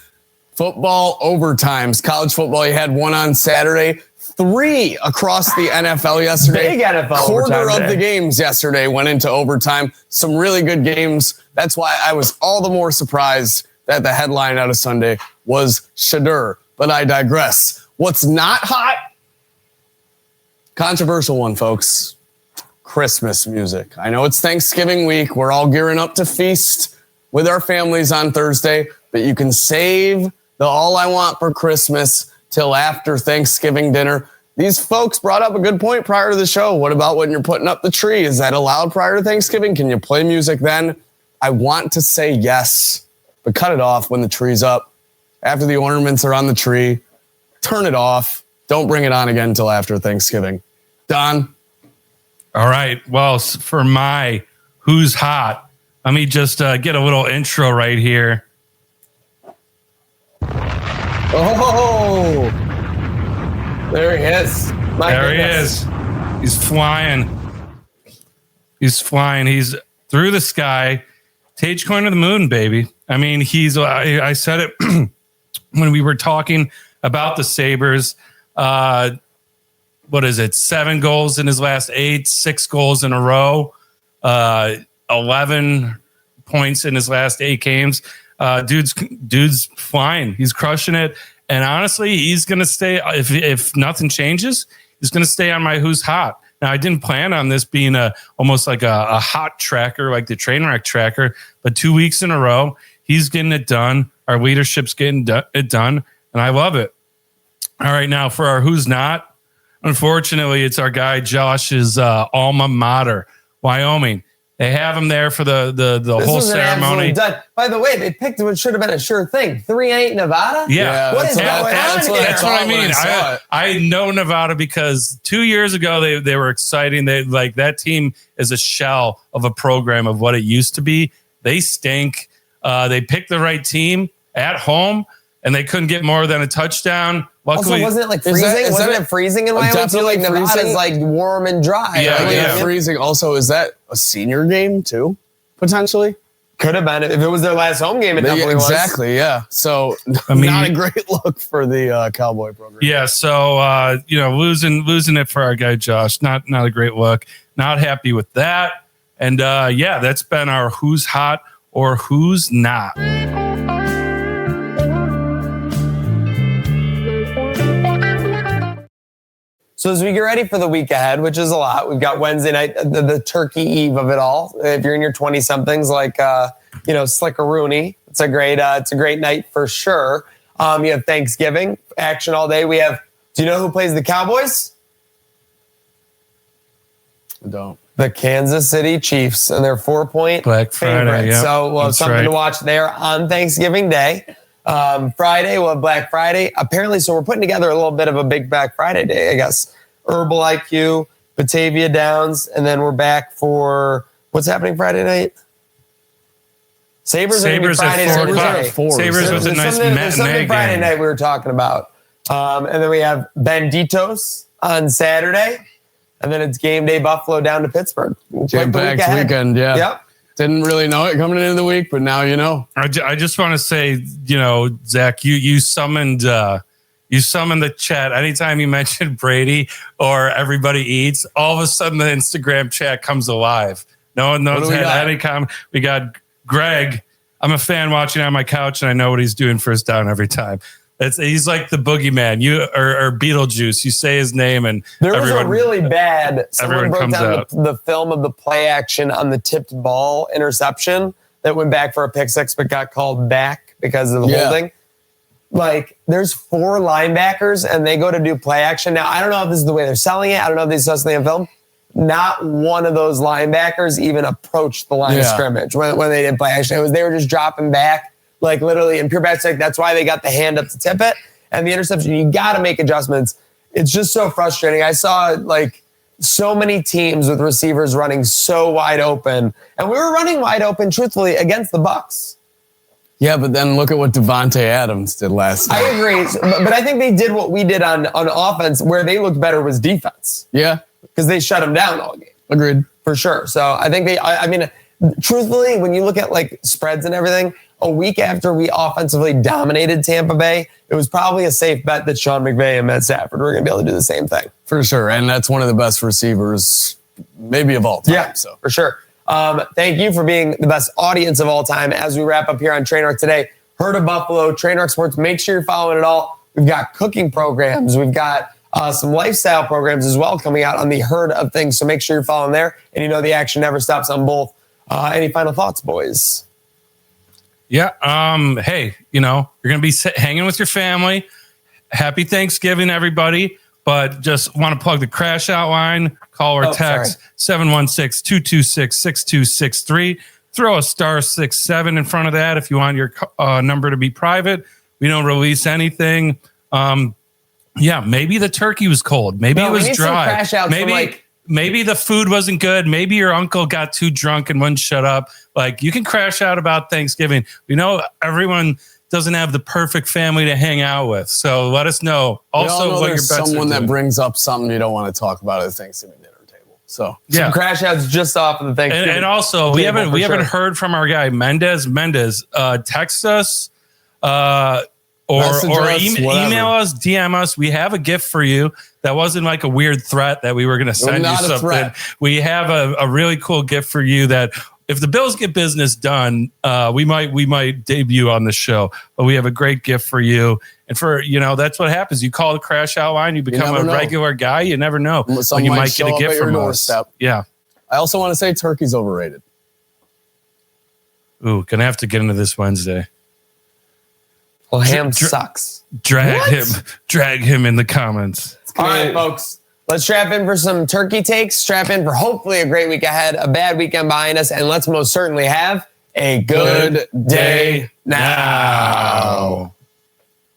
Football overtimes. College football, you had one on Saturday, 3 across the NFL yesterday. Big NFL Quarter of the games yesterday went into overtime. Some really good games. That's why I was all the more surprised that the headline out of Sunday was Shadur. But I digress. What's not hot? Controversial one, folks. Christmas music. I know it's Thanksgiving week. We're all gearing up to feast with our families on Thursday, but you can save the All I Want for Christmas till after Thanksgiving dinner. These folks brought up a good point prior to the show. What about when you're putting up the tree? Is that allowed prior to Thanksgiving? Can you play music then? I want to say yes, but cut it off when the tree's up. After the ornaments are on the tree, turn it off. Don't bring it on again until after Thanksgiving. Don? All right. Well, for my who's hot, let me just get a little intro right here. Oh, there he is. There he is. He's flying. He's flying. He's through the sky. Tagecoin to the moon, baby. I mean, I said it when we were talking about the Sabres. What is it? 7 goals in his last 8, 6 goals in a row, 11 points in his last 8 games. Dude's flying. He's crushing it. And honestly, he's going to stay. If nothing changes, he's going to stay on my who's hot. Now, I didn't plan on this being almost like a hot tracker, like the Trainwreck tracker, but 2 weeks in a row, he's getting it done. Our leadership's getting it done, and I love it. All right, now for our who's not, unfortunately, it's our guy Josh's alma mater, Wyoming. They have him there for the whole ceremony. By the way, they picked what should have been a sure thing. 3-8 Nevada? Yeah. What is going on here? That's what I mean. I know Nevada because 2 years ago they were exciting. That team is a shell of a program of what it used to be. They stink. They picked the right team at home, and they couldn't get more than a touchdown. Luckily, also, wasn't it like freezing? Wasn't it freezing in Wyoming? Too? Like Nevada's like warm and dry. Yeah, freezing. Also, is that a senior game too? Potentially, could have been if it was their last home game. It definitely was. Exactly. Yeah. So, not a great look for the Cowboy program. Yeah. So, losing it for our guy Josh. Not a great look. Not happy with that. And that's been our who's hot or who's not. So as we get ready for the week ahead, which is a lot, we've got Wednesday night, the turkey eve of it all. If you're in your 20-somethings like, Slickaroonie, it's a great night for sure. You have Thanksgiving, action all day. Do you know who plays the Cowboys? I don't. The Kansas City Chiefs, and they're 4-point Black Friday, favorites. yeah, So we'll have something to watch there on Thanksgiving Day. Friday, we'll have Black Friday. Apparently, so we're putting together a little bit of a big Black Friday day, I guess. Herbal IQ, Batavia Downs, and then we're back for what's happening Friday night? Sabres at 4 o'clock. Sabres was a nice something Friday Friday night we were talking about. And then we have Banditos on Saturday. And then it's game day Buffalo down to Pittsburgh. Jam-packed weekend, yeah. Yep. Didn't really know it coming into the week, but now you know. I just want to say, Zach, you summoned the chat. Anytime you mention Brady or everybody eats, all of a sudden the Instagram chat comes alive. No one knows had any comment. We got Greg. I'm a fan watching on my couch, and I know what he's doing first down every time. He's like the boogeyman. Or Beetlejuice. You say his name, and there was a really bad. Someone broke down the film of the play action on the tipped ball interception that went back for a pick six, but got called back because of the holding. Like, there's 4 linebackers, and they go to do play action. Now, I don't know if this is the way they're selling it. I don't know if this is something on film. Not one of those linebackers even approached the line of scrimmage when they did play action. They were just dropping back. Like literally in pure bad sake, that's why they got the hand up to tip it. And the interception, you got to make adjustments. It's just so frustrating. I saw like so many teams with receivers running so wide open. And we were running wide open, truthfully, against the Bucs. Yeah, but then look at what Devontae Adams did last night. I agree. But I think they did what we did on offense. Where they looked better was defense. Yeah. Because they shut them down all game. Agreed. For sure. So I think I mean, truthfully, when you look at like spreads and everything, a week after we offensively dominated Tampa Bay, it was probably a safe bet that Sean McVay and Matt Stafford were going to be able to do the same thing. For sure. And that's one of the best receivers, maybe of all time. Yeah, so for sure. Thank you for being the best audience of all time as we wrap up here on Trainwreck Today. Herd of Buffalo, Trainwreck Sports. Make sure you're following it all. We've got cooking programs. We've got some lifestyle programs as well coming out on the herd of things. So make sure you're following there. And the action never stops on both. Any final thoughts, boys? Yeah. Hey, you're going to be hanging with your family. Happy Thanksgiving, everybody. But just want to plug the Crash Out line. Call or text 716-226-6263. Throw a *67 in front of that if you want your number to be private. We don't release anything. Yeah, maybe the turkey was cold. Maybe it was dry. Maybe the food wasn't good. Maybe your uncle got too drunk and wouldn't shut up. Like, you can crash out about Thanksgiving. We know everyone doesn't have the perfect family to hang out with. So let us know. Also, what your bets are someone that doing. brings up something you don't want to talk about at the Thanksgiving dinner table. So some crash outs just off of the Thanksgiving. And also, we haven't heard from our guy Mendez. Text us or email us, DM us. We have a gift for you. That wasn't like a weird threat that we were going to send you something. We have a really cool gift for you that if the Bills get business done, we might debut on the show. But we have a great gift for you. And for, that's what happens. You call the Crash Out line, you become a regular guy. You never know. When you might get a gift from us. Yeah. I also want to say turkey's overrated. Ooh, gonna have to get into this Wednesday. Well, ham sucks. Drag him in the comments. All right, folks. Let's strap in for some turkey takes. Strap in for hopefully a great week ahead, a bad weekend behind us, and let's most certainly have a good day now.